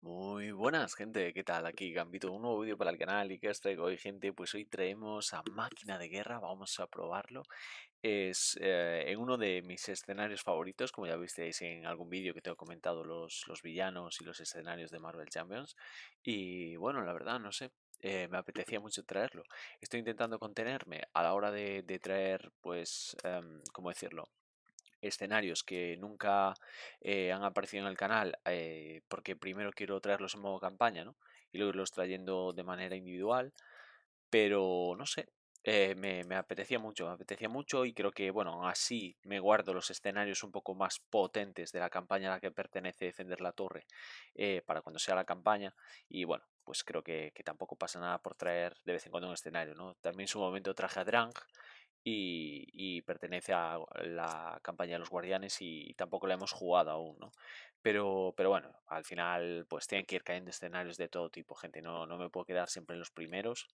Muy buenas, gente, ¿qué tal? Aquí Gambito, un nuevo vídeo para el canal. ¿Y qué os traigo hoy, gente? Pues hoy traemos a Máquina de Guerra, vamos a probarlo. Es en uno de mis escenarios favoritos, como ya visteis en algún vídeo que te he comentado, los villanos y los escenarios de Marvel Champions. Y bueno, la verdad, no sé, me apetecía mucho traerlo. Estoy intentando contenerme a la hora de traer, pues, ¿cómo decirlo? Escenarios que nunca han aparecido en el canal, porque primero quiero traerlos en modo campaña, ¿no? Y luego irlos trayendo de manera individual, pero no sé, me apetecía mucho y creo que, bueno, así me guardo los escenarios un poco más potentes de la campaña a la que pertenece Defender la Torre, para cuando sea la campaña. Y bueno, pues creo que tampoco pasa nada por traer de vez en cuando un escenario, ¿no? También en su momento traje a Drang y pertenece a la campaña de los Guardianes y tampoco la hemos jugado aún, ¿no? Pero bueno, al final pues tienen que ir cayendo escenarios de todo tipo, gente. No me puedo quedar siempre en los primeros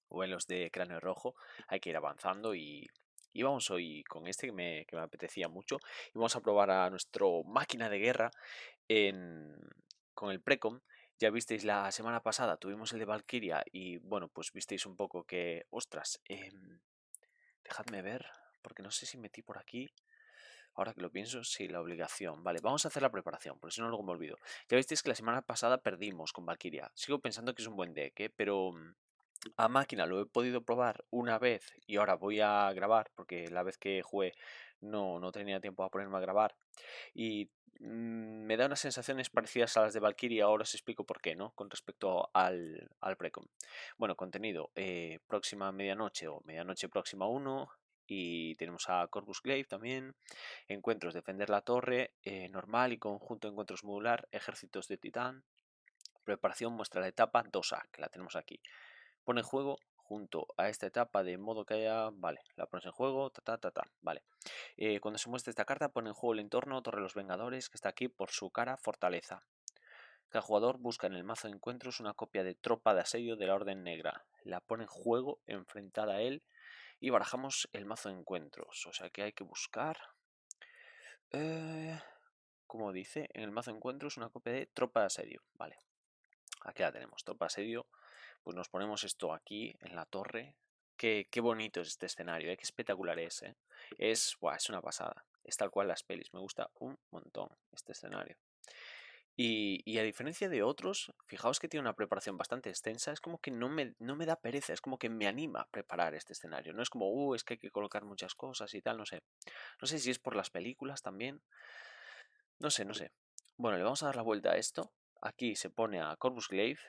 o en los de Cráneo Rojo. Hay que ir avanzando y vamos hoy con este que me apetecía mucho. Y vamos a probar a nuestro máquina de guerra en, con el Precom. Ya visteis la semana pasada, tuvimos el de Valkyria y bueno, pues visteis un poco que, ostras, dejadme ver, porque no sé si metí por aquí. Ahora que lo pienso, sí, la obligación. Vale, vamos a hacer la preparación, porque si no luego me olvido. Ya visteis que la semana pasada perdimos con Valkyria. Sigo pensando que es un buen deck, pero a máquina lo he podido probar una vez y ahora voy a grabar, porque la vez que jugué no tenía tiempo a ponerme a grabar. Y me da unas sensaciones parecidas a las de Valkyria. Ahora os explico por qué, ¿no? Con respecto al Precom. Bueno, contenido, próxima medianoche o medianoche próxima 1. Y tenemos a Corvus Glaive también. Encuentros, defender la torre, normal y conjunto encuentros modular, ejércitos de titán. Preparación muestra la etapa 2A, que la tenemos aquí. Pone en juego junto a esta etapa de modo que haya. Vale, la pones en juego, vale. Cuando se muestra esta carta, pone en juego el entorno Torre de los Vengadores, que está aquí por su cara Fortaleza. Cada jugador busca en el mazo de encuentros una copia de Tropa de Asedio de la Orden Negra. La pone en juego enfrentada a él y barajamos el mazo de encuentros. O sea que hay que buscar. Eh, como dice, en el mazo de encuentros una copia de Tropa de Asedio. Vale, aquí la tenemos, Tropa de Asedio. Pues nos ponemos esto aquí en la torre. Qué bonito es este escenario, qué espectacular es. Es una pasada. Es tal cual las pelis. Me gusta un montón este escenario. Y a diferencia de otros, fijaos que tiene una preparación bastante extensa. Es como que no me da pereza, es como que me anima a preparar este escenario. No es como, es que hay que colocar muchas cosas y tal, no sé. No sé si es por las películas también. No sé. Bueno, le vamos a dar la vuelta a esto. Aquí se pone a Corvus Glaive.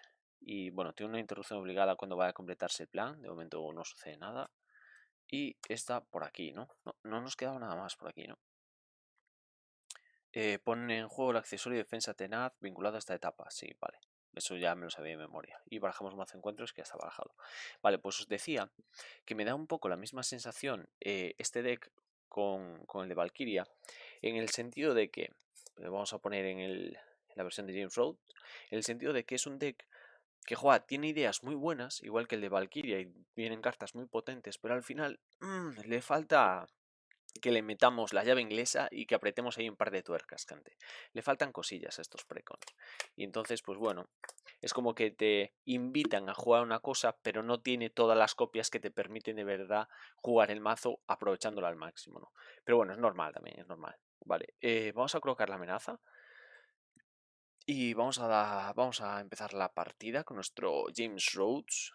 Y bueno, tiene una interrupción obligada cuando vaya a completarse el plan. De momento no sucede nada. Y está por aquí, ¿no? No nos quedaba nada más por aquí, ¿no? Pone en juego el accesorio de defensa tenaz vinculado a esta etapa. Sí, vale. Eso ya me lo sabía de memoria. Y barajamos más encuentros que ya está barajado. Vale, pues os decía que me da un poco la misma sensación este deck con el de Valkyria. En el sentido de que, vamos a poner en la versión de James Road, en el sentido de que es un deck que juega, tiene ideas muy buenas, igual que el de Valkyria, y vienen cartas muy potentes, pero al final le falta que le metamos la llave inglesa y que apretemos ahí un par de tuercas, gente. Le faltan cosillas a estos precon. Y entonces, pues bueno, es como que te invitan a jugar una cosa, pero no tiene todas las copias que te permiten de verdad jugar el mazo aprovechándolo al máximo, ¿no? Pero bueno, es normal también, es normal. Vale, vamos a colocar la amenaza y vamos a empezar la partida con nuestro James Rhodes.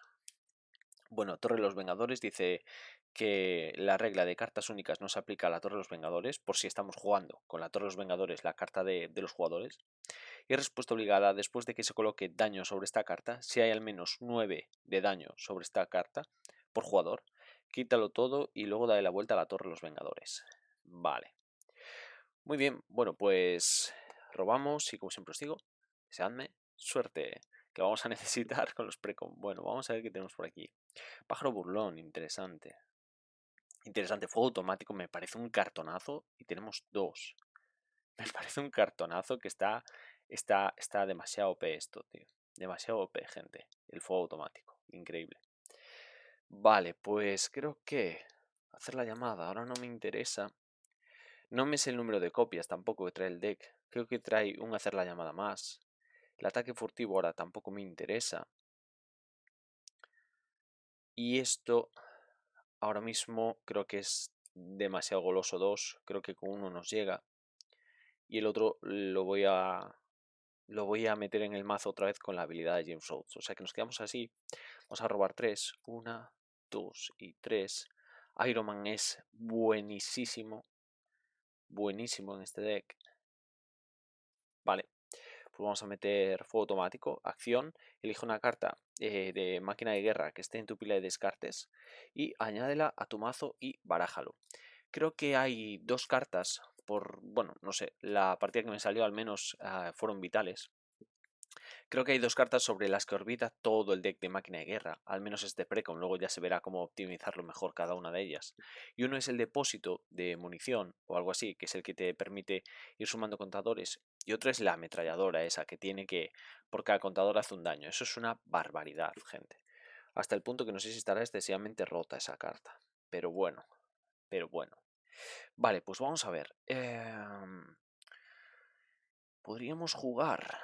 Bueno, Torre de los Vengadores dice que la regla de cartas únicas no se aplica a la Torre de los Vengadores, por si estamos jugando con la Torre de los Vengadores la carta de los jugadores. Y respuesta obligada, después de que se coloque daño sobre esta carta, si hay al menos 9 de daño sobre esta carta por jugador, quítalo todo y luego dale la vuelta a la Torre de los Vengadores. Vale. Muy bien, bueno, pues robamos y como siempre os digo, deseadme suerte, que lo vamos a necesitar con los precon. Bueno, vamos a ver qué tenemos por aquí. Pájaro burlón, interesante. Interesante, fuego automático, me parece un cartonazo y tenemos dos. Me parece un cartonazo que está demasiado OP esto, tío. Demasiado OP, gente. El fuego automático, increíble. Vale, pues creo que hacer la llamada ahora no me interesa. No me sé el número de copias tampoco que trae el deck. Creo que trae un hacer la llamada más. El ataque furtivo ahora tampoco me interesa. Y esto ahora mismo creo que es demasiado goloso 2. Creo que con uno nos llega. Y el otro lo voy a meter en el mazo otra vez con la habilidad de James Rhodes. O sea que nos quedamos así. Vamos a robar 3. 1, 2 y 3. Iron Man es buenísimo. Buenísimo en este deck. Vale. Pues vamos a meter fuego automático, acción, elige una carta de máquina de guerra que esté en tu pila de descartes y añádela a tu mazo y barájalo. Creo que hay dos cartas bueno, no sé, la partida que me salió al menos fueron vitales. Creo que hay dos cartas sobre las que orbita todo el deck de máquina de guerra, al menos este precon, luego ya se verá cómo optimizarlo mejor cada una de ellas. Y uno es el depósito de munición o algo así, que es el que te permite ir sumando contadores, y otro es la ametralladora esa, que tiene que, por cada contador hace un daño. Eso es una barbaridad, gente. Hasta el punto que no sé si estará excesivamente rota esa carta. Pero bueno, pero bueno. Vale, pues vamos a ver. Podríamos jugar.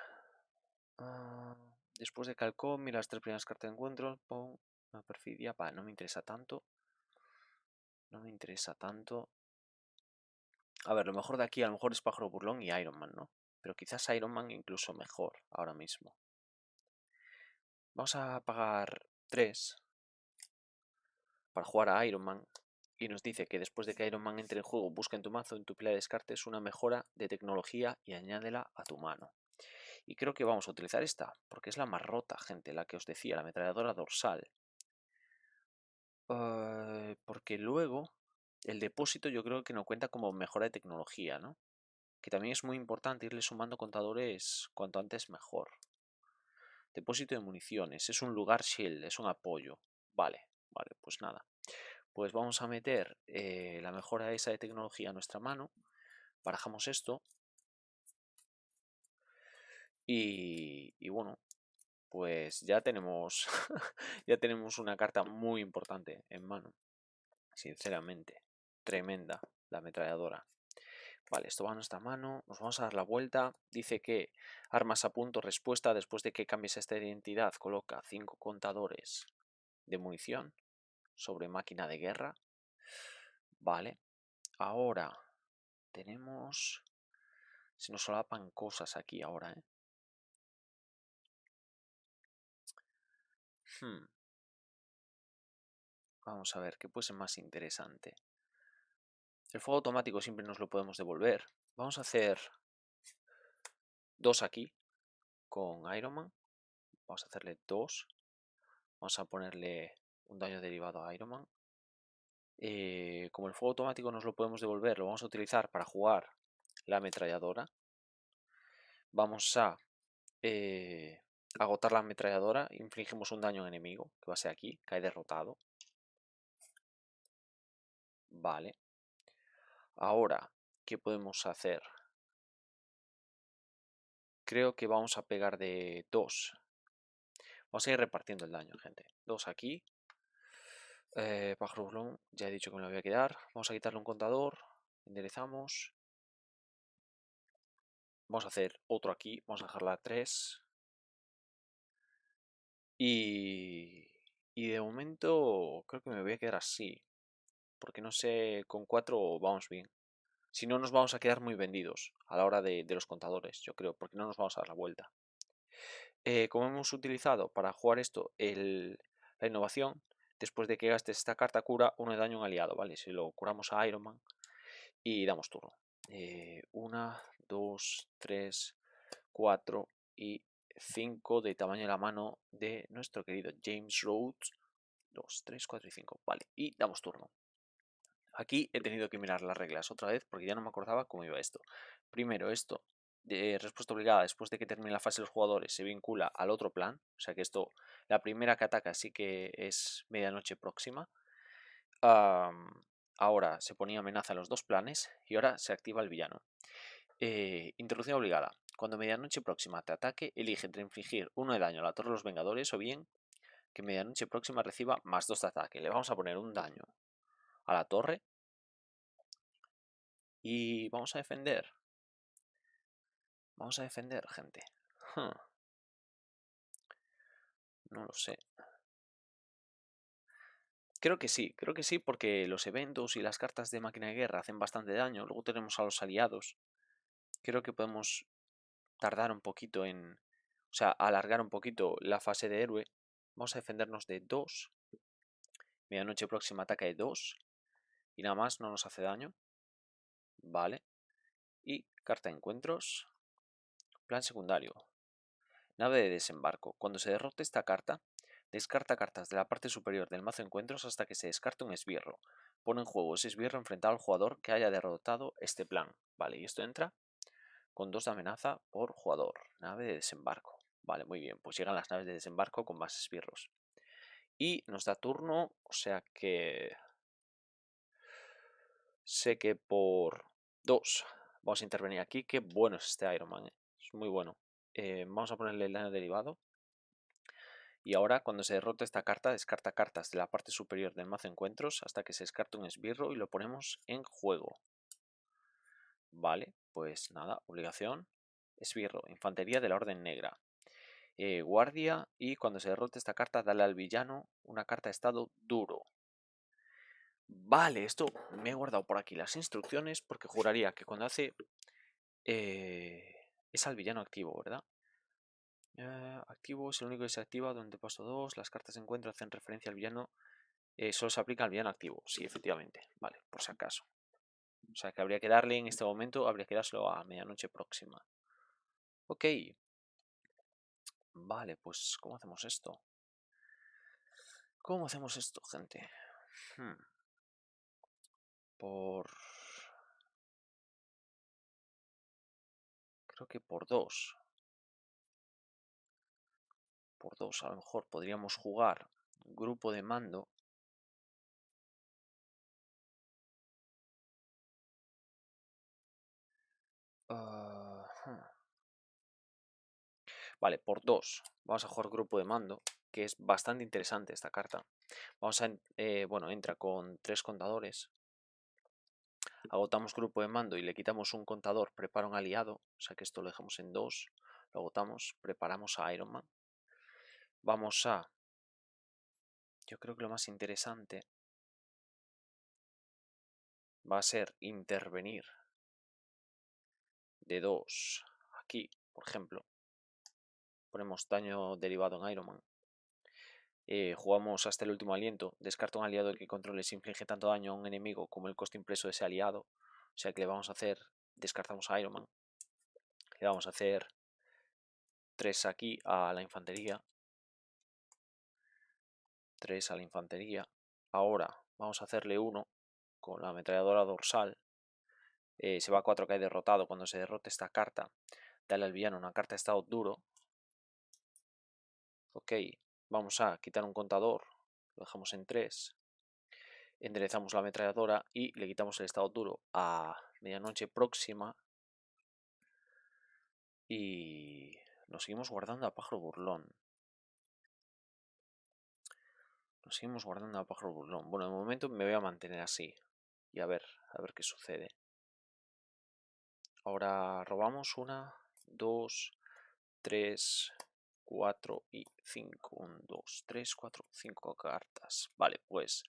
Después de Calcón, mira las tres primeras cartas de encuentro. Pon una perfidia. Vale, no me interesa tanto. No me interesa tanto. A ver, lo mejor de aquí a lo mejor es Pájaro Burlón y Iron Man, ¿no? Pero quizás Iron Man incluso mejor ahora mismo. Vamos a pagar 3 para jugar a Iron Man. Y nos dice que después de que Iron Man entre en juego, busca en tu mazo, en tu pila de descartes, una mejora de tecnología y añádela a tu mano. Y creo que vamos a utilizar esta, porque es la más rota, gente, la que os decía, la ametralladora dorsal. Porque luego el depósito yo creo que no cuenta como mejora de tecnología, ¿no? Que también es muy importante irle sumando contadores cuanto antes mejor. Depósito de municiones, es un lugar shield, es un apoyo. Vale, vale, pues nada. Pues vamos a meter la mejora esa de tecnología a nuestra mano. Barajamos esto. Y bueno, pues ya tenemos ya tenemos una carta muy importante en mano. Sinceramente, tremenda la ametralladora. Vale, esto va a nuestra mano, nos vamos a dar la vuelta. Dice que armas a punto, respuesta, después de que cambies esta identidad, coloca 5 contadores de munición sobre máquina de guerra. Vale, ahora tenemos... Se nos solapan cosas aquí ahora, ¿eh? Vamos a ver, ¿qué puede ser más interesante? El fuego automático siempre nos lo podemos devolver. Vamos a hacer 2 aquí con Iron Man. Vamos a hacerle 2. Vamos a ponerle un daño derivado a Iron Man. Como el fuego automático nos lo podemos devolver, lo vamos a utilizar para jugar la ametralladora. Vamos a agotar la ametralladora, infligimos un daño enemigo, que va a ser aquí, cae derrotado. Vale. Ahora, ¿qué podemos hacer? Creo que vamos a pegar de 2. Vamos a ir repartiendo el daño, gente. 2 aquí. Pájaro burlón, ya he dicho que me lo voy a quedar. Vamos a quitarle un contador. Enderezamos. Vamos a hacer otro aquí. Vamos a dejarla a 3. Y de momento creo que me voy a quedar así. Porque no sé, con 4 vamos bien. Si no, nos vamos a quedar muy vendidos a la hora de los contadores, yo creo. Porque no nos vamos a dar la vuelta. Como hemos utilizado para jugar esto la innovación, después de que gastes esta carta cura 1 de daño a un aliado, ¿vale? Si lo curamos a Iron Man y damos turno. 1, 2, 3, 4 y 5 de tamaño de la mano de nuestro querido James Rhodes. 2, 3, 4 y 5. Vale, y damos turno. Aquí he tenido que mirar las reglas otra vez porque ya no me acordaba cómo iba esto. Primero, esto de respuesta obligada después de que termine la fase de los jugadores se vincula al otro plan. O sea que esto, la primera que ataca sí que es medianoche próxima. Ahora se ponía amenaza en los dos planes y ahora se activa el villano. Introducción obligada. Cuando medianoche próxima te ataque, elige entre infligir 1 de daño a la Torre de los Vengadores o bien que medianoche próxima reciba más 2 de ataque. Le vamos a poner un daño a la torre y vamos a defender. Vamos a defender, gente. No lo sé. Creo que sí, porque los eventos y las cartas de máquina de guerra hacen bastante daño. Luego tenemos a los aliados. Creo que podemos tardar un poquito en... O sea, alargar un poquito la fase de héroe. Vamos a defendernos de 2. Medianoche próxima ataca de 2. Y nada más, no nos hace daño. Vale. Y carta de encuentros. Plan secundario. Nave de desembarco. Cuando se derrote esta carta, descarta cartas de la parte superior del mazo de encuentros hasta que se descarte un esbirro. Pone en juego ese esbirro enfrentado al jugador que haya derrotado este plan. Vale, y esto entra con 2 de amenaza por jugador. Nave de desembarco. Vale, muy bien. Pues llegan las naves de desembarco con más esbirros. Y nos da turno, o sea que... Sé que por 2 vamos a intervenir aquí. Qué bueno es este Iron Man, es muy bueno. Vamos a ponerle el daño derivado. Y ahora, cuando se derrote esta carta, descarta cartas de la parte superior del mazo de encuentros hasta que se descarte un esbirro y lo ponemos en juego. Vale, pues nada, obligación. Esbirro, infantería de la orden negra. Guardia, y cuando se derrote esta carta, dale al villano una carta de estado duro. Vale, esto me he guardado por aquí las instrucciones porque juraría que cuando hace... es al villano activo, ¿verdad? Activo es el único que se activa durante paso 2. Las cartas de encuentro hacen referencia al villano. Solo se aplica al villano activo. Sí, efectivamente. Vale, por si acaso. O sea que habría que darle en este momento, habría que dárselo a medianoche próxima. Ok. Vale, pues ¿cómo hacemos esto? ¿Cómo hacemos esto, gente? Por... Creo que por 2. Por 2 a lo mejor podríamos jugar grupo de mando. Vale, por 2 vamos a jugar grupo de mando, que es bastante interesante esta carta. Vamos a, bueno, entra con 3 contadores. Agotamos grupo de mando y le quitamos un contador, prepara un aliado. O sea que esto lo dejamos en 2. Lo agotamos, preparamos a Iron Man. Vamos a... Yo creo que lo más interesante va a ser intervenir de 2 aquí, por ejemplo. Ponemos daño derivado en Iron Man. Jugamos hasta el último aliento. Descarta un aliado que controle si inflige tanto daño a un enemigo como el coste impreso de ese aliado. O sea que le vamos a hacer... Descartamos a Iron Man. Le vamos a hacer 3 aquí a la infantería. 3 a la infantería. Ahora vamos a hacerle 1 con la ametralladora dorsal. Se va a 4, cae derrotado. Cuando se derrote esta carta, dale al villano una carta de estado duro. Ok, vamos a quitar un contador. Lo dejamos en 3. Enderezamos la ametralladora y le quitamos el estado duro a medianoche próxima. Y nos seguimos guardando a pájaro burlón. Nos seguimos guardando a pájaro burlón. Bueno, de momento me voy a mantener así. Y a ver qué sucede. Ahora robamos 1, 2, 3, 4 y 5. 1, 2, 3, 4, 5 cartas. Vale, pues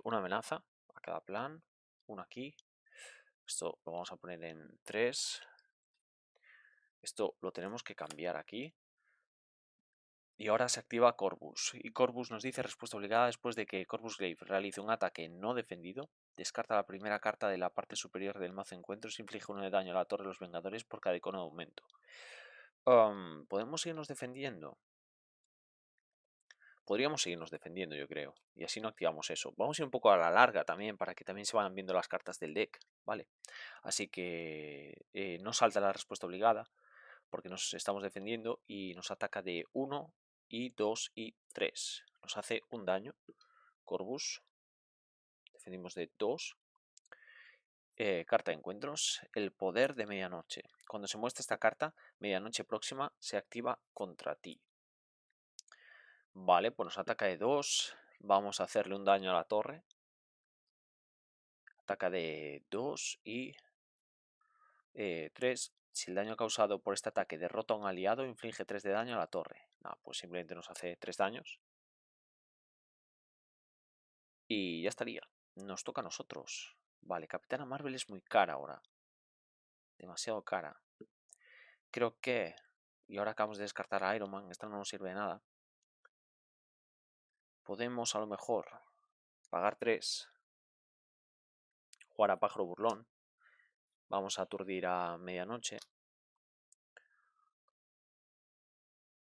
una amenaza a cada plan. Una aquí. Esto lo vamos a poner en 3. Esto lo tenemos que cambiar aquí. Y ahora se activa Corvus. Y Corvus nos dice respuesta obligada después de que Corvus Glaive realice un ataque no defendido. Descarta la primera carta de la parte superior del mazo de encuentros y inflige 1 de daño a la Torre de los Vengadores por cada icono de aumento. ¿Podemos seguirnos defendiendo? Podríamos seguirnos defendiendo, yo creo. Y así no activamos eso. Vamos a ir un poco a la larga también, para que también se vayan viendo las cartas del deck, ¿vale? Así que no salta la respuesta obligada, porque nos estamos defendiendo y nos ataca de 1 y 2 y 3. Nos hace un daño. Corvus. Defendimos de 2. Carta de encuentros. El poder de medianoche. Cuando se muestra esta carta, medianoche próxima se activa contra ti. Vale, pues nos ataca de 2. Vamos a hacerle un daño a la torre. Ataca de 2 y 3. Si el daño causado por este ataque derrota a un aliado, inflige 3 de daño a la torre. No, pues simplemente nos hace 3 daños. Y ya estaría. Nos toca a nosotros. Vale, Capitana Marvel es muy cara ahora. Demasiado cara. Creo que... Y ahora acabamos de descartar a Iron Man. Esta no nos sirve de nada. Podemos a lo mejor pagar 3. Jugar a Pájaro Burlón. Vamos a aturdir a medianoche.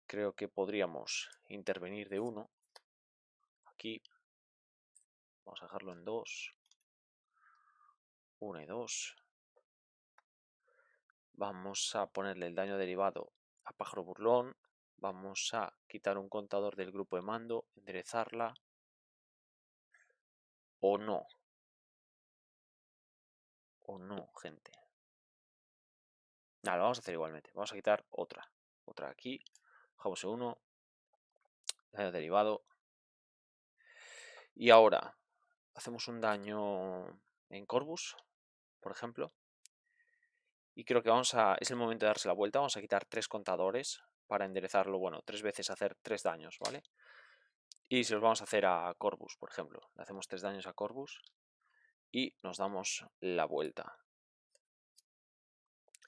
Creo que podríamos intervenir de 1. Aquí. Vamos a dejarlo en 2. 1 y 2. Vamos a ponerle el daño derivado a Pájaro Burlón. Vamos a quitar un contador del grupo de mando, enderezarla. O no. O no, gente. Nada, lo vamos a hacer igualmente. Vamos a quitar otra. Otra aquí. Dejamos en 1. Daño derivado. Y ahora hacemos un daño en Corvus, por ejemplo. Y creo que es el momento de darse la vuelta. Vamos a quitar 3 contadores para enderezarlo. Bueno, 3 veces hacer 3 daños, ¿vale? Y se los vamos a hacer a Corvus, por ejemplo. Le hacemos 3 daños a Corvus y nos damos la vuelta.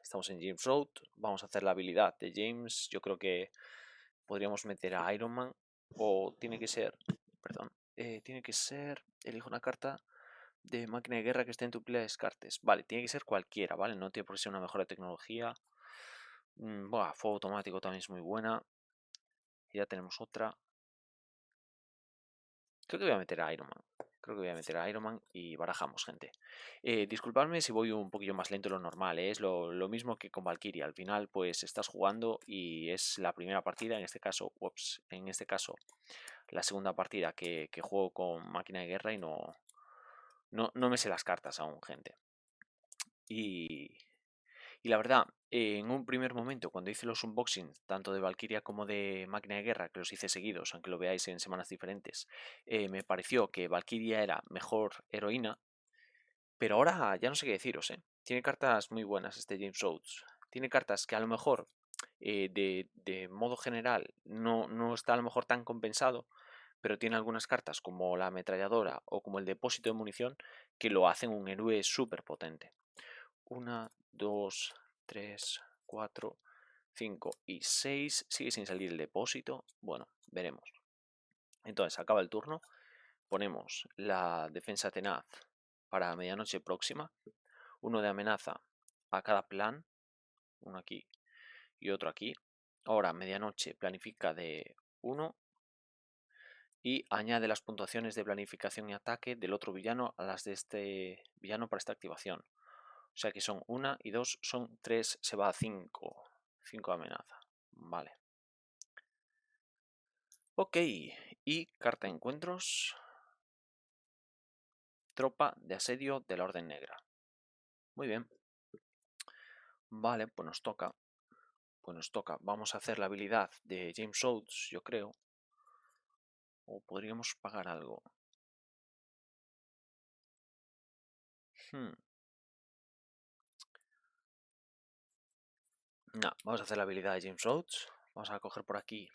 Estamos en James Road. Vamos a hacer la habilidad de James. Yo creo que podríamos meter a Iron Man. O tiene que ser... Perdón. Tiene que ser... Elijo una carta de máquina de guerra que esté en tu pila de descartes. Vale, tiene que ser cualquiera, ¿vale? No tiene por qué ser una mejora de tecnología. Fuego automático también es muy buena. Y ya tenemos otra. Creo que voy a meter a Iron Man. Creo que voy a meter a Iron Man y barajamos, gente. Disculpadme si voy un poquillo más lento de lo normal. Es lo mismo que con Valkyria. Al final, pues estás jugando y es la primera partida. En este caso, la segunda partida que juego con máquina de guerra y no me sé las cartas aún, gente. Y la verdad, en un primer momento, cuando hice los unboxings, tanto de Valkyria como de Máquina de Guerra, que los hice seguidos, aunque lo veáis en semanas diferentes, me pareció que Valkyria era mejor heroína, pero ahora ya no sé qué deciros, ¿eh? Tiene cartas muy buenas este James Rhodes. Tiene cartas que a lo mejor, de modo general, no está a lo mejor tan compensado, pero tiene algunas cartas como la ametralladora o como el depósito de munición que lo hacen un héroe súper potente. 1, 2, 3, 4, 5 y 6. Sigue sin salir el depósito. Bueno, veremos. Entonces, acaba el turno. Ponemos la defensa tenaz para medianoche próxima. Uno de amenaza a cada plan. Uno aquí y otro aquí. Ahora, medianoche planifica de 1 y añade las puntuaciones de planificación y ataque del otro villano a las de este villano para esta activación. O sea que son 1 y 2, son 3, se va a 5. 5 amenaza. Vale. Ok, y carta de encuentros. Tropa de asedio de la Orden Negra. Muy bien. Vale, pues nos toca. Pues nos toca. Vamos a hacer la habilidad de James Rhodes, yo creo. O podríamos pagar algo. No, vamos a hacer la habilidad de James Rhodes. Vamos a coger por aquí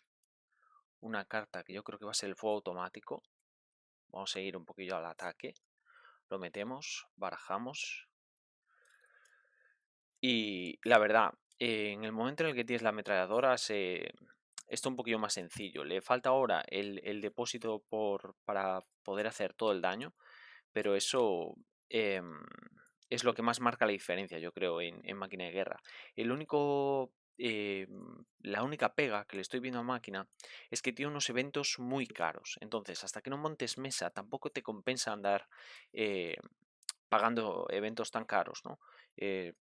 una carta que yo creo que va a ser el fuego automático. Vamos a ir un poquillo al ataque. Lo metemos, barajamos. Y la verdad, en el momento en el que tienes la ametralladora está un poquillo más sencillo. Le falta ahora el depósito para poder hacer todo el daño, pero eso em, es lo que más marca la diferencia, yo creo, en máquina de guerra. La única pega que le estoy viendo a máquina es que tiene unos eventos muy caros. Entonces, hasta que no montes mesa, tampoco te compensa andar eh, pagando eventos tan caros, ¿no?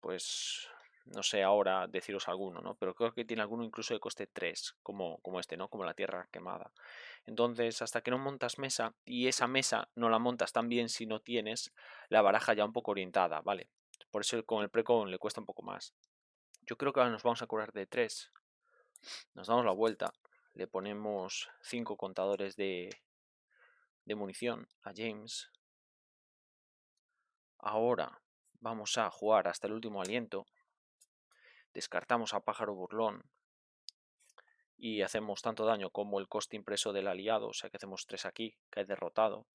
Pues no sé ahora deciros alguno, ¿no? Pero creo que tiene alguno incluso de coste 3, como este, ¿no? Como la tierra quemada. Entonces, hasta que no montas mesa, y esa mesa no la montas tan bien si no tienes la baraja ya un poco orientada, ¿vale? Por eso con el precon le cuesta un poco más. Yo creo que ahora nos vamos a curar de 3. Nos damos la vuelta. Le ponemos 5 contadores de munición a James. Ahora vamos a jugar hasta el último aliento. descartamos a pájaro burlón y hacemos tanto daño como el coste impreso del aliado, o sea que hacemos 3 aquí, cae derrotado.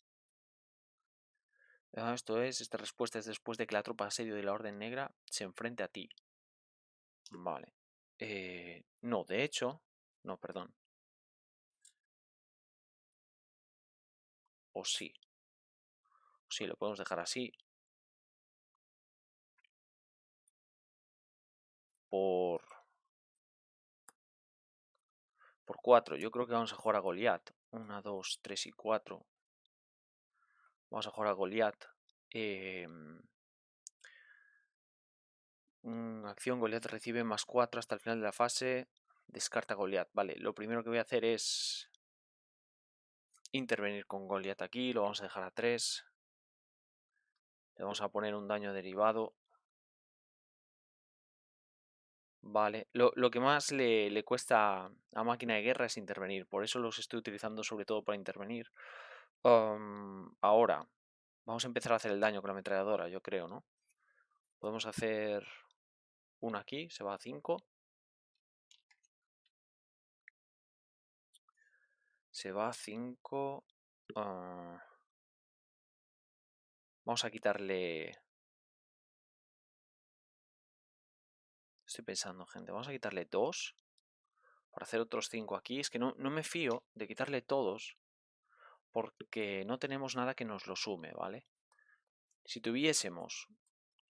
Esta respuesta es después de que la tropa de asedio de la Orden Negra se enfrente a ti. Vale. No, de hecho, no, perdón. O sí. Sí, lo podemos dejar así. Por 4. Yo creo que vamos a jugar a Goliat. 1, 2, 3 y 4. Vamos a jugar a Goliat. Acción, Goliat recibe más 4 hasta el final de la fase. Descarta Goliat. Vale, lo primero que voy a hacer es intervenir con Goliat aquí. Lo vamos a dejar a 3. Le vamos a poner un daño derivado. Vale, lo que más le cuesta a máquina de guerra es intervenir. Por eso los estoy utilizando sobre todo para intervenir. Ahora, vamos a empezar a hacer el daño con la ametralladora, yo creo, ¿no? Podemos hacer una aquí, se va a 5. Se va a 5. Vamos a quitarle... Estoy pensando, gente. Vamos a quitarle 2. Para hacer otros 5 aquí. Es que no me fío de quitarle todos. Porque no tenemos nada que nos lo sume, ¿vale? Si tuviésemos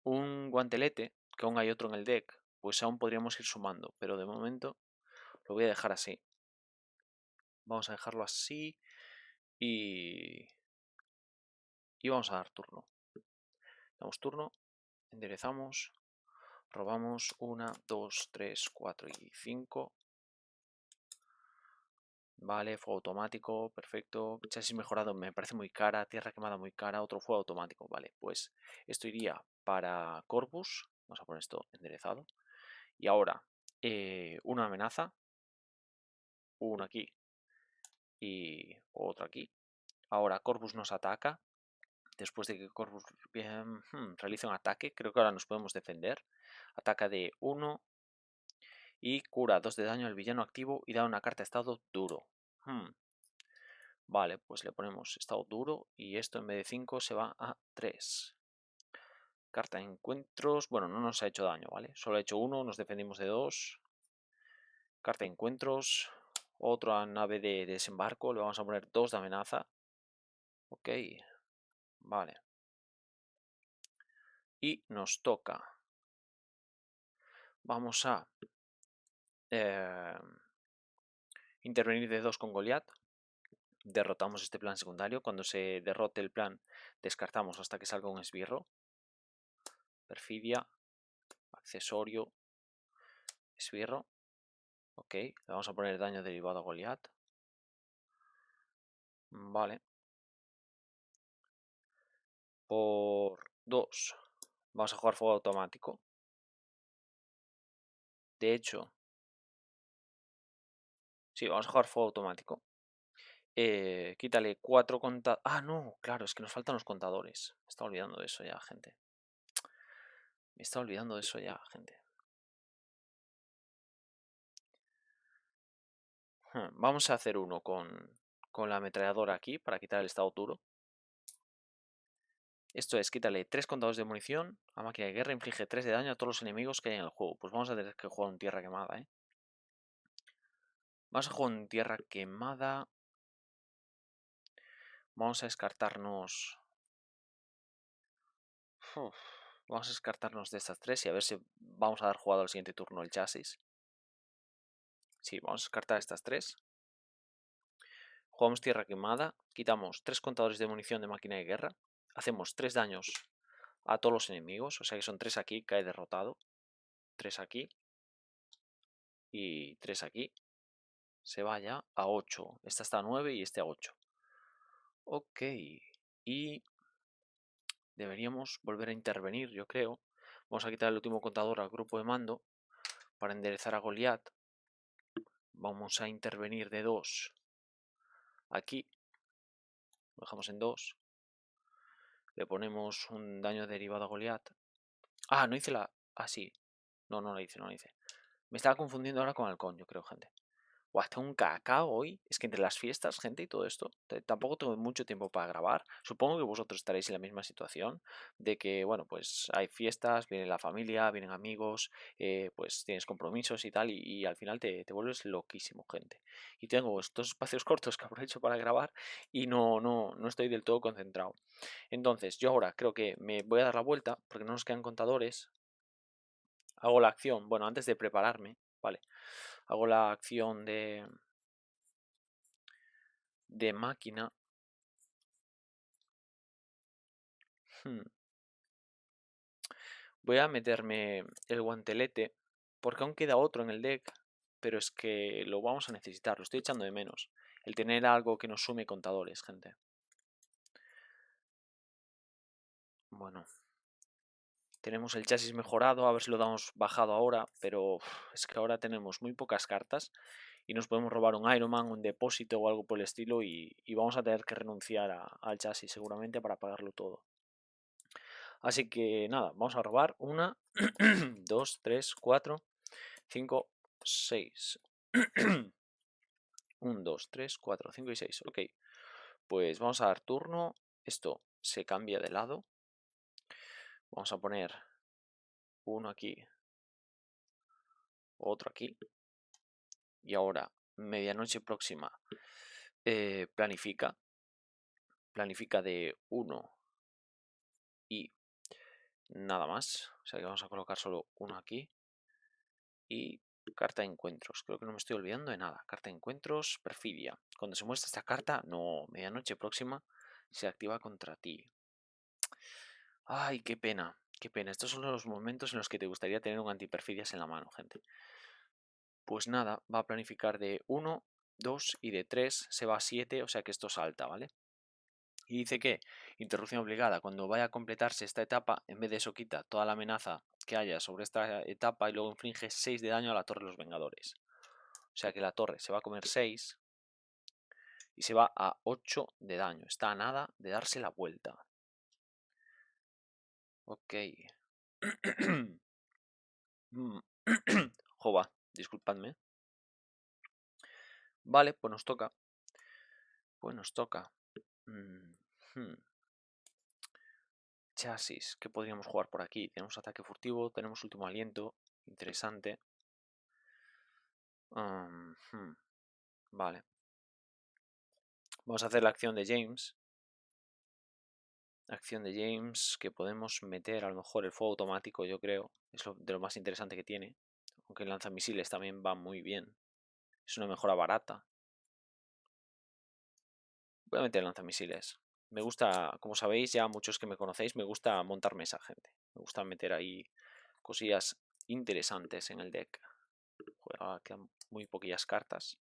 un guantelete, que aún hay otro en el deck, pues aún podríamos ir sumando. Pero de momento lo voy a dejar así. Vamos a dejarlo así. Y vamos a dar turno. Damos turno. Enderezamos. Robamos 1, 2, 3, 4 y 5. Vale, fuego automático, perfecto. Chasis mejorado me parece muy cara. Tierra quemada muy cara. Otro fuego automático. Vale, pues esto iría para Corvus. Vamos a poner esto enderezado. Y ahora, una amenaza. Uno aquí. Y otro aquí. Ahora Corvus nos ataca. Después de que Corvus realice un ataque, creo que ahora nos podemos defender. Ataca de 1 y cura 2 de daño al villano activo y da una carta de estado duro. Vale, pues le ponemos estado duro y esto en vez de 5 se va a 3. Carta de encuentros. Bueno, no nos ha hecho daño, ¿vale? Solo ha hecho 1, nos defendimos de 2. Carta de encuentros. Otra nave de desembarco. Le vamos a poner 2 de amenaza. Ok. Vale. Y nos toca. Vamos a intervenir de 2 con Goliat. Derrotamos este plan secundario. Cuando se derrote el plan, descartamos hasta que salga un esbirro. Perfidia. Accesorio. Esbirro. Ok, le vamos a poner daño derivado a Goliat. Vale. Por 2. Vamos a jugar fuego automático. De hecho, sí, vamos a jugar fuego automático. Quítale 4 contadores. Ah, no, claro, es que nos faltan los contadores. Me está olvidando de eso ya, gente. Me está olvidando de eso ya, gente. Vamos a hacer uno con la ametralladora aquí para quitar el estado duro. Esto es, quítale 3 contadores de munición a máquina de guerra, inflige 3 de daño a todos los enemigos que hay en el juego. Pues vamos a tener que jugar en tierra quemada, ¿eh? Vamos a jugar en tierra quemada. Vamos a descartarnos... Vamos a descartarnos de estas 3 y a ver si vamos a dar jugado al siguiente turno el chasis. Sí, vamos a descartar estas 3. Jugamos tierra quemada. Quitamos 3 contadores de munición de máquina de guerra. Hacemos 3 daños a todos los enemigos. O sea que son 3 aquí, cae derrotado. 3 aquí. Y 3 aquí. Se vaya a 8. Esta está a 9 y este a 8. Ok. Y deberíamos volver a intervenir, yo creo. Vamos a quitar el último contador al grupo de mando para enderezar a Goliat. Vamos a intervenir de 2 aquí. Lo dejamos en 2. Le ponemos un daño derivado a Goliat. Ah, no hice la... Ah, sí. No, no lo hice, no lo hice. Me estaba confundiendo ahora con halcón, yo creo, gente. Buah, tengo un cacao hoy. Es que entre las fiestas, gente, y todo esto, tampoco tengo mucho tiempo para grabar. Supongo que vosotros estaréis en la misma situación de que, bueno, pues hay fiestas, viene la familia, vienen amigos, pues tienes compromisos y tal, y al final te vuelves loquísimo, gente. Y tengo estos espacios cortos que aprovecho para grabar y no estoy del todo concentrado. Entonces, yo ahora creo que me voy a dar la vuelta porque no nos quedan contadores. Hago la acción, bueno, antes de prepararme, ¿vale? Hago la acción de máquina. Hmm. Voy a meterme el guantelete, porque aún queda otro en el deck, pero es que lo vamos a necesitar, lo estoy echando de menos. El tener algo que nos sume contadores, gente. Bueno, tenemos el chasis mejorado, a ver si lo damos bajado ahora, pero es que ahora tenemos muy pocas cartas y nos podemos robar un Iron Man, un depósito o algo por el estilo y vamos a tener que renunciar al chasis seguramente para pagarlo todo. Así que nada, vamos a robar 1, 2, 3, 4, 5, 6. 1, 2, 3, 4, 5 y 6. Ok, pues vamos a dar turno. Esto se cambia de lado. Vamos a poner uno aquí, otro aquí. Y ahora, medianoche próxima, planifica. Planifica de 1 y nada más. O sea que vamos a colocar solo uno aquí. Y carta de encuentros. Creo que no me estoy olvidando de nada. Carta de encuentros, perfidia. Cuando se muestra esta carta, no, medianoche próxima se activa contra ti. Ay, qué pena, qué pena. Estos son los momentos en los que te gustaría tener un antiperfidias en la mano, gente. Pues nada, va a planificar de 1, 2 y de 3 se va a 7, o sea que esto salta, ¿vale? Y dice que, interrupción obligada, cuando vaya a completarse esta etapa, en vez de eso quita toda la amenaza que haya sobre esta etapa y luego inflige 6 de daño a la Torre de los Vengadores. O sea que la torre se va a comer 6 y se va a 8 de daño. Está a nada de darse la vuelta. Ok. Jova, disculpadme. Vale, pues nos toca. Pues nos toca. Chasis. ¿Qué podríamos jugar por aquí? Tenemos ataque furtivo, tenemos último aliento. Interesante. Vale. Vamos a hacer la acción de James. Acción de James que podemos meter a lo mejor el fuego automático, yo creo. Es de lo más interesante que tiene. Aunque el lanzamisiles también va muy bien. Es una mejora barata. Voy a meter lanzamisiles. Me gusta, como sabéis ya muchos que me conocéis, me gusta montar mesa, gente. Me gusta meter ahí cosillas interesantes en el deck. Quedan muy poquillas cartas.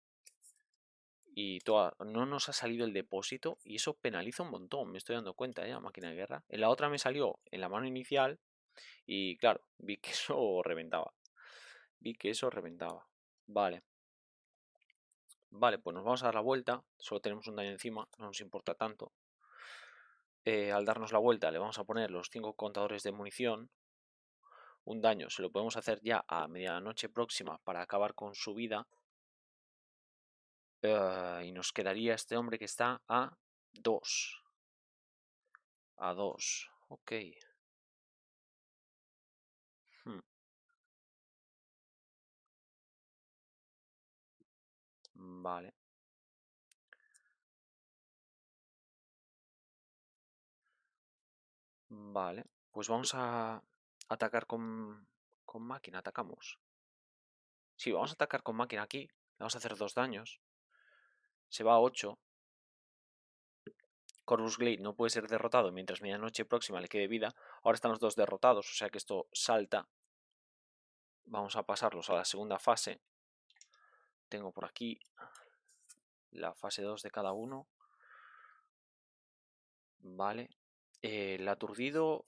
Y no nos ha salido el depósito y eso penaliza un montón, me estoy dando cuenta ya, máquina de guerra. En la otra me salió en la mano inicial y claro, vi que eso reventaba. Vi que eso reventaba. Vale. Vale, pues nos vamos a dar la vuelta. Solo tenemos un daño encima, no nos importa tanto. Al darnos la vuelta le vamos a poner los 5 contadores de munición. Un daño se lo podemos hacer ya a medianoche próxima para acabar con su vida. Y nos quedaría este hombre que está a 2. A 2. Ok. Vale. Vale. Pues vamos a atacar con máquina. Atacamos. Sí, vamos a atacar con máquina aquí. Le vamos a hacer 2 daños. Se va a 8. Corvus Glade no puede ser derrotado mientras medianoche próxima le quede vida. Ahora están los dos derrotados, o sea que esto salta. Vamos a pasarlos a la segunda fase. Tengo por aquí la fase 2 de cada uno. Vale. El aturdido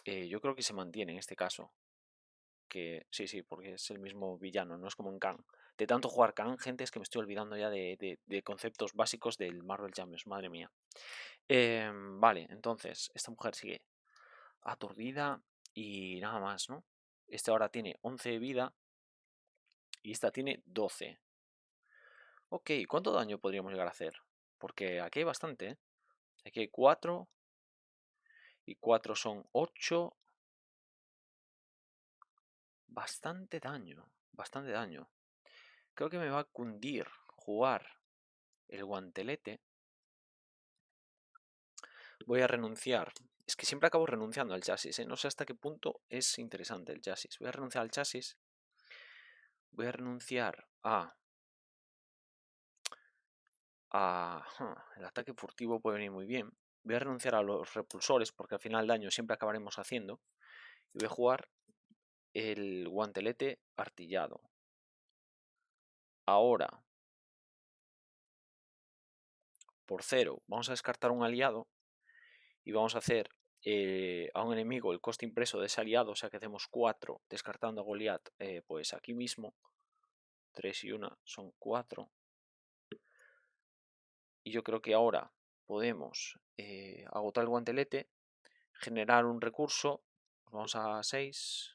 yo creo que se mantiene en este caso. Que sí, porque es el mismo villano, no es como en Kang. De tanto jugar Kang, gente, es que me estoy olvidando ya de conceptos básicos del Marvel Champions, madre mía. Vale, entonces, esta mujer sigue aturdida y nada más, ¿no? Este ahora tiene 11 de vida y esta tiene 12. Ok, ¿cuánto daño podríamos llegar a hacer? Porque aquí hay bastante, ¿eh? Aquí hay 4 y 4 son 8. Bastante daño, bastante daño. Creo que me va a cundir jugar el guantelete. Voy a renunciar. Es que siempre acabo renunciando al chasis, ¿eh? No sé hasta qué punto es interesante el chasis. Voy a renunciar al chasis. Voy a renunciar el ataque furtivo puede venir muy bien. Voy a renunciar a los repulsores porque al final daño siempre acabaremos haciendo. Y voy a jugar el guantelete artillado. Ahora, por 0, vamos a descartar un aliado y vamos a hacer a un enemigo el coste impreso de ese aliado, o sea que hacemos 4 descartando a Goliath, pues aquí mismo. 3 y 1 son 4. Y yo creo que ahora podemos agotar el guantelete, generar un recurso, vamos a 6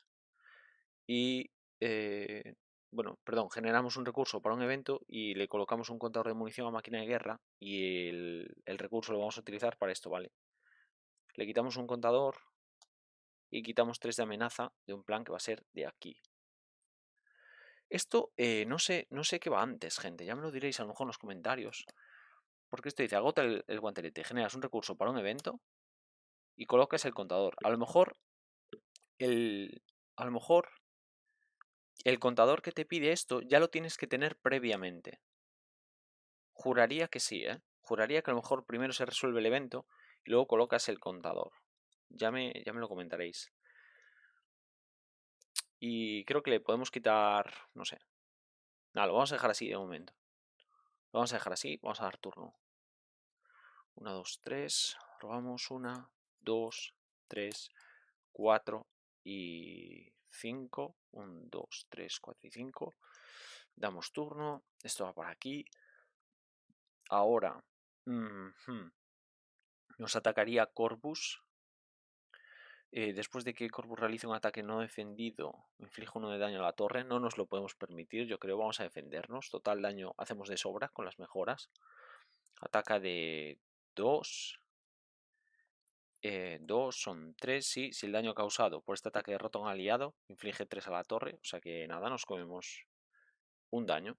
y, bueno, perdón, generamos un recurso para un evento y le colocamos un contador de munición a máquina de guerra y el recurso lo vamos a utilizar para esto, ¿vale? Le quitamos un contador y quitamos 3 de amenaza de un plan que va a ser de aquí. Esto no sé qué va antes, gente, ya me lo diréis a lo mejor en los comentarios. Porque esto dice, agota el guantelete, generas un recurso para un evento y colocas el contador. A lo mejor el, a lo mejor el contador que te pide esto ya lo tienes que tener previamente. Juraría que sí, ¿eh? Juraría que a lo mejor primero se resuelve el evento y luego colocas el contador. Ya me lo comentaréis. Y creo que le podemos quitar, no sé. Nada, lo vamos a dejar así de momento. Lo vamos a dejar así, vamos a dar turno. 1, 2, 3. Robamos 1, 2, 3, 4 y 5. 1, 2, 3, 4 y 5. Damos turno. Esto va por aquí. Ahora nos atacaría Corvus. Después de que Corvus realice un ataque no defendido, inflige 1 de daño a la torre. No nos lo podemos permitir, yo creo. Vamos a defendernos. Total daño hacemos de sobra con las mejoras. Ataca de 2. 2 son 3, sí. Si el daño causado por este ataque derrota a un aliado, inflige 3 a la torre. O sea que nada, nos comemos un daño.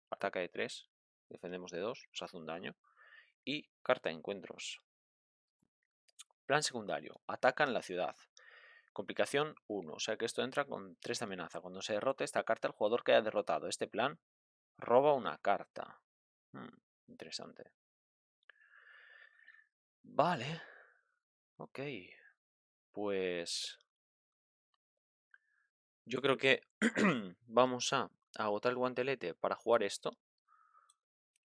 Ataca de 3, defendemos de 2, nos hace un daño. Y carta de encuentros. Plan secundario, atacan la ciudad. Complicación 1, o sea que esto entra con 3 de amenaza. Cuando se derrote esta carta, el jugador que haya derrotado este plan roba una carta. Interesante. Vale. Ok. Pues yo creo que vamos a agotar el guantelete para jugar esto.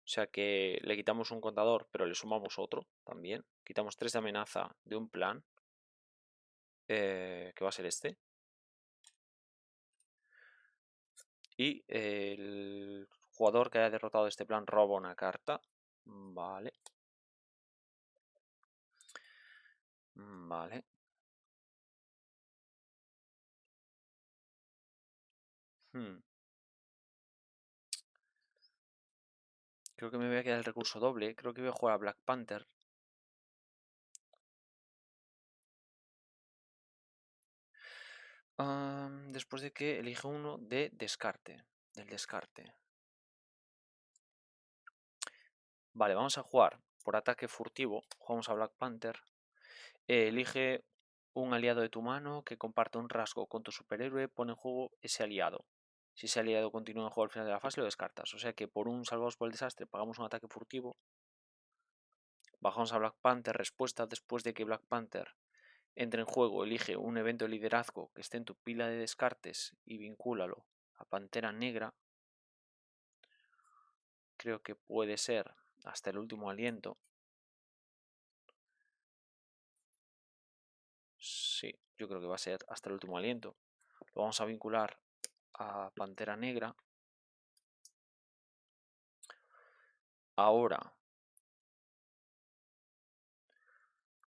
O sea que le quitamos un contador, pero le sumamos otro también. Quitamos 3 de amenaza de un plan, que va a ser este. Y el jugador que haya derrotado este plan roba una carta. Vale. Vale. Creo que me voy a quedar el recurso doble. Creo que voy a jugar a Black Panther. Después de que elige uno de descarte. Del descarte. Vale, vamos a jugar por ataque furtivo. Jugamos a Black Panther. Elige un aliado de tu mano que comparte un rasgo con tu superhéroe. Pone en juego ese aliado. Si ese aliado continúa en juego al final de la fase, lo descartas. O sea que por un salvados por el desastre pagamos un ataque furtivo. Bajamos a Black Panther. Respuesta después de que Black Panther entre en juego, elige un evento de liderazgo que esté en tu pila de descartes y vincúlalo a Pantera Negra. Creo que puede ser hasta el último aliento. Sí, yo creo que va a ser hasta el último aliento. Lo vamos a vincular a Pantera Negra. Ahora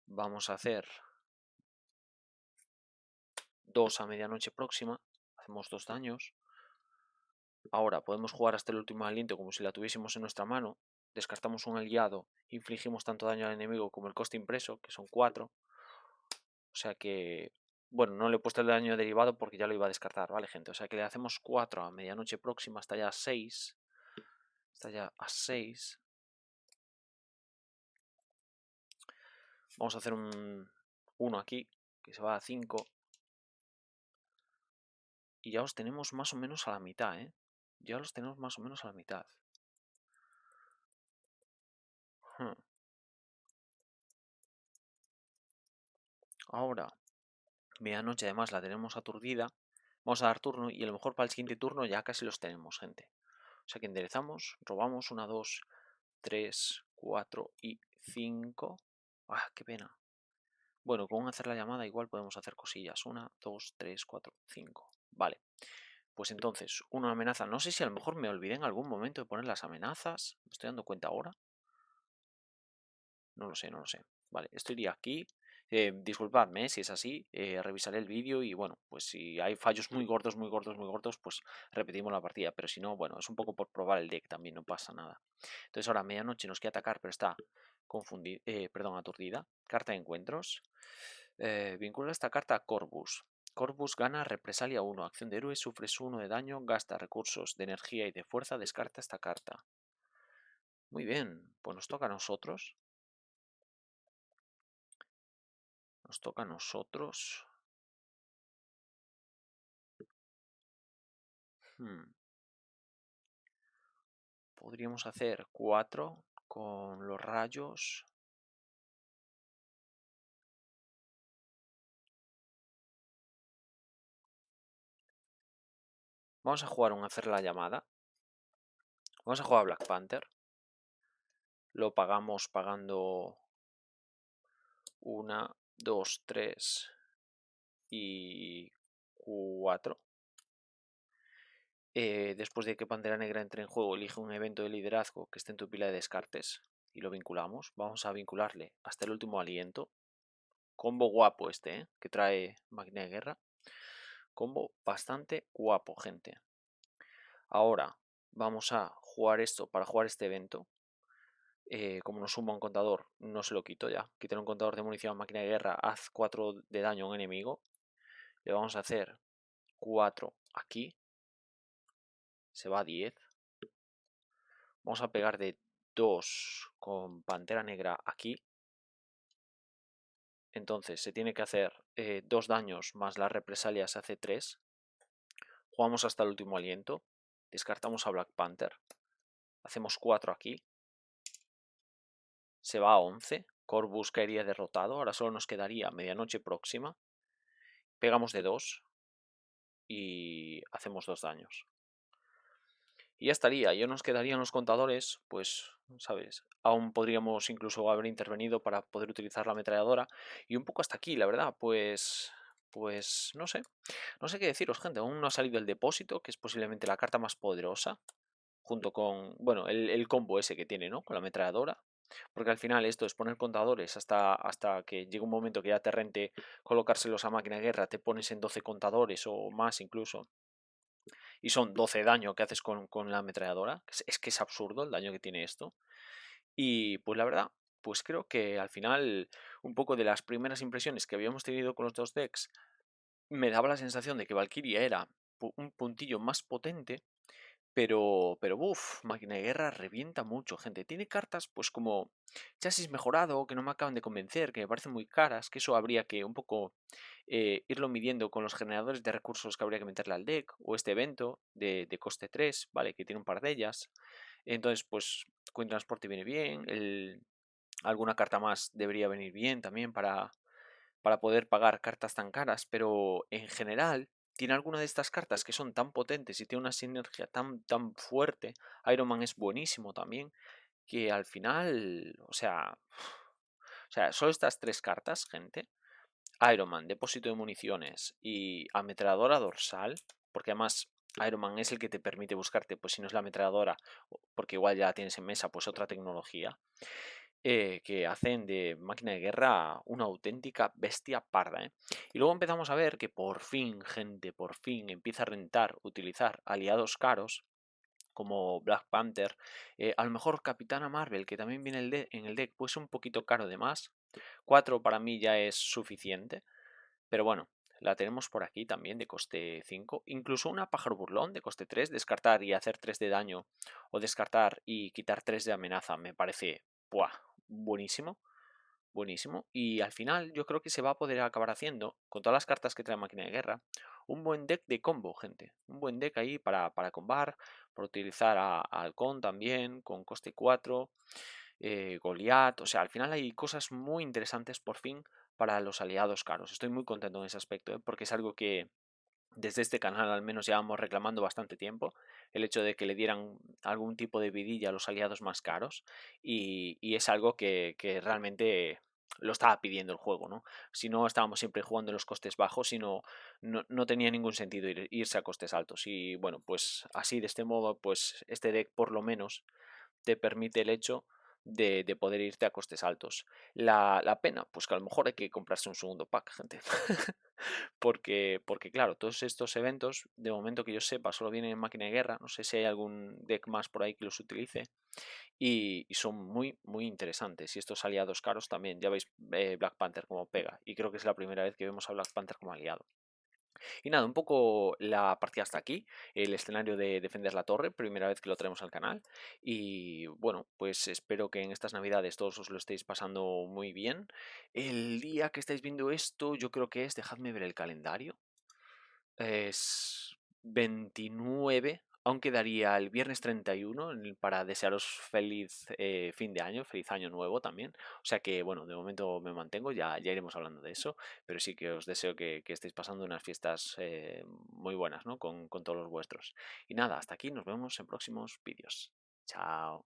vamos a hacer 2 a medianoche próxima. Hacemos 2 daños. Ahora podemos jugar hasta el último aliento como si la tuviésemos en nuestra mano. Descartamos un aliado, infligimos tanto daño al enemigo como el coste impreso, que son 4. O sea que, bueno, no le he puesto el daño derivado porque ya lo iba a descartar, ¿vale, gente? O sea que le hacemos 4 a medianoche próxima, hasta ya a 6. Está ya a 6. Vamos a hacer un 1 aquí, que se va a 5. Y ya los tenemos más o menos a la mitad, ¿eh? Ya los tenemos más o menos a la mitad. Ahora, medianoche además la tenemos aturdida. Vamos a dar turno y a lo mejor para el siguiente turno ya casi los tenemos, gente. O sea que enderezamos, robamos 1, 2, 3, 4 y 5. ¡Ah, qué pena! Bueno, con hacer la llamada igual podemos hacer cosillas. 1, 2, 3, 4, 5. Vale. Pues entonces, una amenaza. No sé si a lo mejor me olvidé en algún momento de poner las amenazas. Me estoy dando cuenta ahora. No lo sé, no lo sé. Vale, esto iría aquí. Disculpadme si es así. Revisaré el vídeo y bueno, pues si hay fallos muy gordos, muy gordos, muy gordos, pues repetimos la partida. Pero si no, bueno, es un poco por probar el deck también, no pasa nada. Entonces ahora a medianoche nos quiere atacar, pero está confundida, perdón, aturdida. Carta de encuentros. Vincula esta carta a Corvus. Corvus gana represalia 1, acción de héroe, sufres 1 de daño, gasta recursos de energía y de fuerza, descarta esta carta. Muy bien, pues nos toca a nosotros. Nos toca a nosotros. Podríamos hacer 4 con los rayos. Vamos a jugar un hacer la llamada. Vamos a jugar a Black Panther. Lo pagamos pagando 1, 2, 3 y 4. Después de que Pantera Negra entre en juego, elige un evento de liderazgo que esté en tu pila de descartes y lo vinculamos. Vamos a vincularle hasta el último aliento. Combo guapo este, que trae Máquina de Guerra. Combo bastante guapo, gente. Ahora vamos a jugar esto para jugar este evento. Como nos suma un contador, no se lo quito ya. Quitar un contador de munición a máquina de guerra, haz 4 de daño a un enemigo. Le vamos a hacer 4 aquí. Se va a 10. Vamos a pegar de 2 con Pantera Negra aquí. Entonces se tiene que hacer 2 daños más la represalia se hace 3. Jugamos hasta el último aliento. Descartamos a Black Panther. Hacemos 4 aquí. Se va a 11. Corvus caería derrotado. Ahora solo nos quedaría medianoche próxima. Pegamos de 2. Y hacemos 2 daños. Y ya estaría. Ya nos quedarían los contadores. Pues, ¿sabes? Aún podríamos incluso haber intervenido para poder utilizar la ametralladora. Y un poco hasta aquí, la verdad. Pues no sé. No sé qué deciros, gente. Aún no ha salido el depósito, que es posiblemente la carta más poderosa. Junto con, bueno, el combo ese que tiene, ¿no? Con la ametralladora. Porque al final esto es poner contadores hasta que llega un momento que ya te rente colocárselos a máquina de guerra, te pones en 12 contadores o más incluso. Y son 12 daño que haces con la ametralladora. Es que es absurdo el daño que tiene esto. Y pues la verdad, pues creo que al final un poco de las primeras impresiones que habíamos tenido con los dos decks, me daba la sensación de que Valkyria era un puntillo más potente. Pero uff, Máquina de Guerra revienta mucho, gente. Tiene cartas, pues como Chasis mejorado, que no me acaban de convencer, que me parecen muy caras, que eso habría que un poco irlo midiendo con los generadores de recursos que habría que meterle al deck, o este evento de coste 3, ¿vale? Que tiene un par de ellas. Entonces, pues, Coin Transporte viene bien, alguna carta más debería venir bien también para poder pagar cartas tan caras, pero en general tiene alguna de estas cartas que son tan potentes y tiene una sinergia tan fuerte. Iron Man es buenísimo también, que al final, o sea, solo estas 3 cartas, gente. Iron Man, depósito de municiones y ametralladora dorsal, porque además Iron Man es el que te permite buscarte, pues si no es la ametralladora, porque igual ya la tienes en mesa, pues otra tecnología. que hacen de Máquina de Guerra una auténtica bestia parda, ¿eh? Y luego empezamos a ver que por fin, gente, por fin empieza a rentar utilizar aliados caros como Black Panther, a lo mejor Capitana Marvel, que también viene en el deck, pues un poquito caro de más. 4 para mí ya es suficiente, pero bueno, la tenemos por aquí también de coste 5. Incluso una pájaro burlón de coste 3, descartar y hacer 3 de daño o descartar y quitar 3 de amenaza me parece ¡buah! Buenísimo. Buenísimo. Y al final yo creo que se va a poder acabar haciendo, con todas las cartas que trae Máquina de Guerra, un buen deck de combo, gente. Un buen deck ahí para combar, para utilizar a Halcón también, con coste 4, Goliath. O sea, al final hay cosas muy interesantes por fin para los aliados caros. Estoy muy contento en ese aspecto, porque es algo que desde este canal al menos llevamos reclamando bastante tiempo, el hecho de que le dieran algún tipo de vidilla a los aliados más caros y es algo que realmente lo estaba pidiendo el juego, ¿no? Si no estábamos siempre jugando en los costes bajos y no tenía ningún sentido irse a costes altos y bueno, pues así de este modo, pues este deck por lo menos te permite el hecho de poder irte a costes altos. La pena, pues que a lo mejor hay que comprarse un segundo pack, gente. Porque claro, todos estos eventos, de momento que yo sepa, solo vienen en Máquina de Guerra. No sé si hay algún deck más por ahí que los utilice. Y son muy, muy interesantes. Y estos aliados caros también. Ya veis Black Panther como pega. Y creo que es la primera vez que vemos a Black Panther como aliado. Y nada, un poco la partida hasta aquí, el escenario de Defender la Torre, primera vez que lo traemos al canal. Y bueno, pues espero que en estas navidades todos os lo estéis pasando muy bien. El día que estáis viendo esto, yo creo que es, dejadme ver el calendario, es 29, aún quedaría el viernes 31 para desearos feliz fin de año, feliz año nuevo también. O sea que, bueno, de momento me mantengo, ya iremos hablando de eso, pero sí que os deseo que estéis pasando unas fiestas muy buenas, ¿no? Con todos los vuestros. Y nada, hasta aquí, nos vemos en próximos vídeos. Chao.